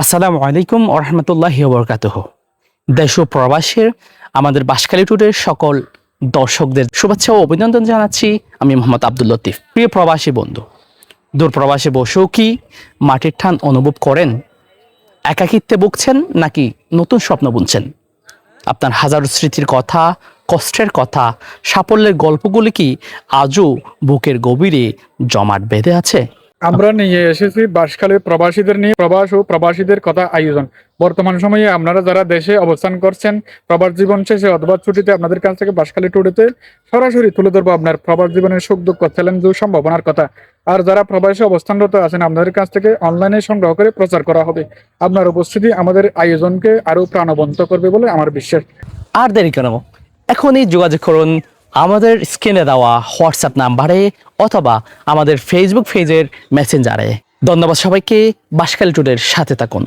আসসালামু আলাইকুম ওরহামতুল্লাহি ওবরকাতুহ। দেশ ও প্রবাসের আমাদের বাঁশখালী টুডের সকল দর্শকদের শুভেচ্ছা ও অভিনন্দন জানাচ্ছি। আমি মোহাম্মদ আব্দুল লতিফ। প্রিয় প্রবাসী বন্ধু, দূর প্রবাসে বসেও কি মাটির টান অনুভব করেন? একাকিত্বে ভুগছেন নাকি নতুন স্বপ্ন বুনছেন? আপনার হাজারো স্মৃতির কথা, কষ্টের কথা, সাফল্যের গল্পগুলি কি আজও বুকের গভীরে জমাট বেঁধে আছে? আমরা নিয়ে এসেছি বাঁশখালী প্রবাসীদের নিয়ে প্রবাস ও প্রবাসীদের কথা আয়োজন। বর্তমান সময়ে আপনারা যারা দেশে অবস্থান করছেন, প্রবাস জীবন শেষে অথবা ছুটিতে, আপনাদের কাছ থেকে বাঁশখালী টুডেতে সরাসরি তুলে ধরবো আপনার প্রবাস জীবনের সুখ দুঃখ, চ্যালেঞ্জ ও সম্ভাবনার কথা। আর যারা প্রবাসে অবস্থানরত আছেন, আপনাদের কাছ থেকে অনলাইনে সংগ্রহ করে প্রচার করা হবে। আপনার উপস্থিতি আমাদের আয়োজনকে আরো প্রাণবন্ত করবে বলে আমার বিশ্বাস। আর দেরি কেন, এখনই যোগাযোগ করুন আমাদের স্ক্রিনে দেওয়া হোয়াটসঅ্যাপ নাম্বারে অথবা আমাদের ফেসবুক পেজের মেসেঞ্জারে। ধন্যবাদ সবাইকে। বাঁশখালী টুডের সাথে থাকুন।